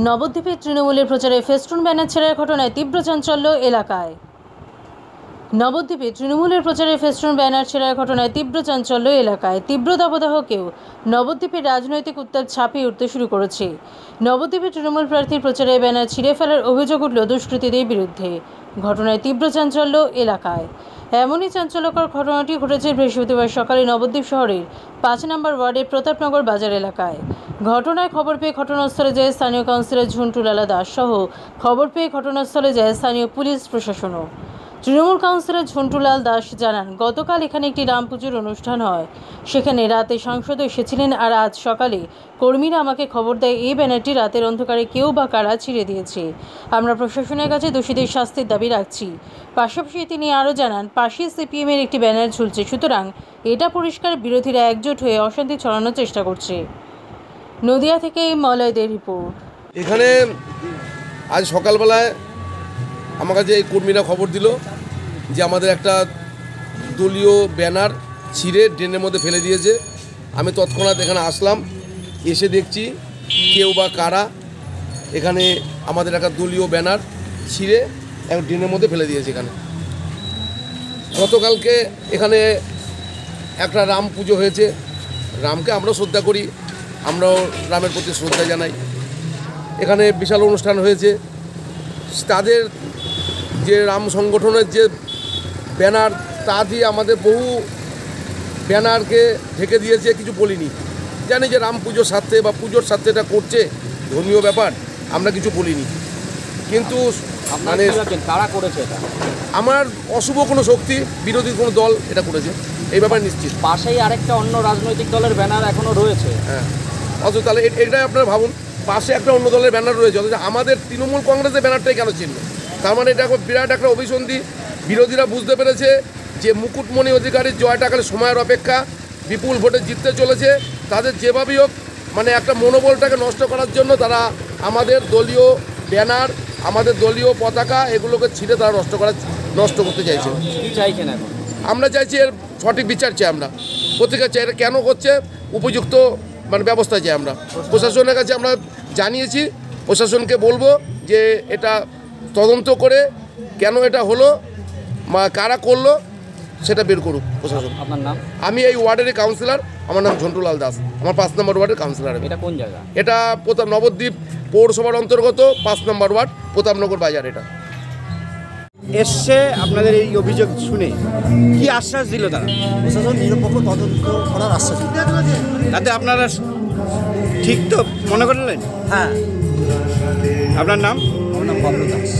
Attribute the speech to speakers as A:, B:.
A: নবদ্বীপে তৃণমূলের প্রচারে ফেস্টুন ব্যানার ছেড়ার ঘটনায় তীব্র চাঞ্চল্য এলাকায়। নবদ্বীপে তৃণমূলের প্রচারে ফেস্টুন ব্যানার ছেড়ার ঘটনায় তীব্র চাঞ্চল্য এলাকায়। তীব্র দাবদাহকেও নবদ্বীপের রাজনৈতিক উত্তাপ ছাপিয়ে উঠতে শুরু করেছে। নবদ্বীপে তৃণমূল প্রার্থীর প্রচারে ব্যানার ছিঁড়ে ফেলার অভিযোগ উঠল দুষ্কৃতীদের বিরুদ্ধে। ঘটনায় তীব্র চাঞ্চল্য এলাকায়। এমনই চাঞ্চল্যকর ঘটনাটি ঘটেছে বৃহস্পতিবার সকালে নবদ্বীপ শহরের ৫ নম্বর ওয়ার্ডের প্রতাপনগর বাজার এলাকায়। ঘটনায় খবর পেয়ে ঘটনাস্থলে যায় স্থানীয় কাউন্সিলর ঝন্টুলাল দাস সহ খবর পেয়ে ঘটনাস্থলে যায় স্থানীয় পুলিশ প্রশাসনও। তৃণমূল কাউন্সিলর ঝন্টুলাল দাস জানান, গতকাল এখানে একটি রাম পুজোর অনুষ্ঠান হয়, সেখানে রাতে সাংসদও এসেছিলেন, আর আজ সকালে কর্মীরা আমাকে খবর দেয় এই ব্যানারটি রাতের অন্ধকারে কেউ বা কারা ছিঁড়ে দিয়েছে। আমরা প্রশাসনের কাছে দোষীদের শাস্তির দাবি রাখছি। পাশাপাশি তিনি আরও জানান, পাশে সিপিএমের একটি ব্যানার ঝুলছে, সুতরাং এটা পরিষ্কার বিরোধীরা একজোট হয়ে অশান্তি ছড়ানোর চেষ্টা করছে। নদিয়া থেকে মলয়দের রিপোর্ট।
B: এখানে আজ সকালবেলায় আমার কাছে এই কর্মীরা খবর দিল যে আমাদের একটা দলীয় ব্যানার ছিঁড়ে ড্রেনের মধ্যে ফেলে দিয়েছে। আমি তৎক্ষণাৎ এখানে আসলাম, এসে দেখছি কেউ বা কারা এখানে আমাদের একটা দলীয় ব্যানার ছিঁড়ে এক ড্রেনের মধ্যে ফেলে দিয়েছে। এখানে গতকালকে এখানে একটা রাম পুজো হয়েছে। রামকে আমরা শ্রদ্ধা করি, আমরাও রামের প্রতি শ্রদ্ধা জানাই। এখানে বিশাল অনুষ্ঠান হয়েছে। তাদের যে রাম সংগঠনের যে ব্যানার, তা দিয়ে আমাদের বহু ব্যানারকে ঢেকে দিয়েছে, কিছু বলিনি। জানি যে রাম পুজোর স্বার্থে বা পুজোর স্বার্থে এটা করছে, ধর্মীয় ব্যাপার, আমরা কিছু বলিনি। কিন্তু মানে
C: কারা করেছে এটা?
B: আমার অশুভ কোনো শক্তি, বিরোধী কোনো দল এটা করেছে, এই ব্যাপারে নিশ্চিত।
C: পাশেই আরেকটা অন্য রাজনৈতিক দলের ব্যানার এখনও রয়েছে।
B: হ্যাঁ, অথচ তাহলে এটাই আপনারা ভাবুন, পাশে একটা অন্য দলের ব্যানার রয়েছে, অথচ আমাদের তৃণমূল কংগ্রেসের ব্যানারটাই কেন ছিল? তার মানে এটা বিরাট একটা অভিসন্ধি। বিরোধীরা বুঝতে পেরেছে যে মুকুটমণি অধিকারীর জয়টা কালে সময়ের অপেক্ষা, বিপুল ভোটে জিততে চলেছে। তাদের যেভাবেই হোক মানে একটা মনোবলটাকে নষ্ট করার জন্য তারা আমাদের দলীয় ব্যানার, আমাদের দলীয় পতাকা এগুলোকে ছিঁড়ে তারা নষ্ট করতে চাইছে।
C: কি চাইছেন এখন?
B: আমরা চাইছি এর সঠিক বিচার চাই, আমরা প্রত্যেকে চাই। এটা কেন করছে উপযুক্ত মানে ব্যবস্থা চাই। আমরা প্রশাসনের কাছে আমরা জানিয়েছি, প্রশাসনকে বলবো যে এটা তদন্ত করে কেন এটা হলো, কারা করলো সেটা বের করুক প্রশাসন।
C: আপনার নাম?
B: আমি এই ওয়ার্ডের কাউন্সিলর, আমার নাম ঝন্টুলাল দাস, আমার ৫ নম্বর ওয়ার্ডের কাউন্সিলর।
C: এটা কোন জায়গা?
B: এটা নবদ্বীপ পৌরসভার অন্তর্গত ৫ নম্বর ওয়ার্ড, প্রতাপনগর বাজার। এটা
D: এসছে আপনাদের এই অভিযোগ শুনে কি আশ্বাস দিল তারা?
E: প্রশাসন নিরপেক্ষ তদন্ত করার আশ্বাস দিল।
D: তাতে আপনারা ঠিক তো মনে করলেন?
E: হ্যাঁ।
D: আপনার নাম?
E: আমার নাম বাবলু দাস।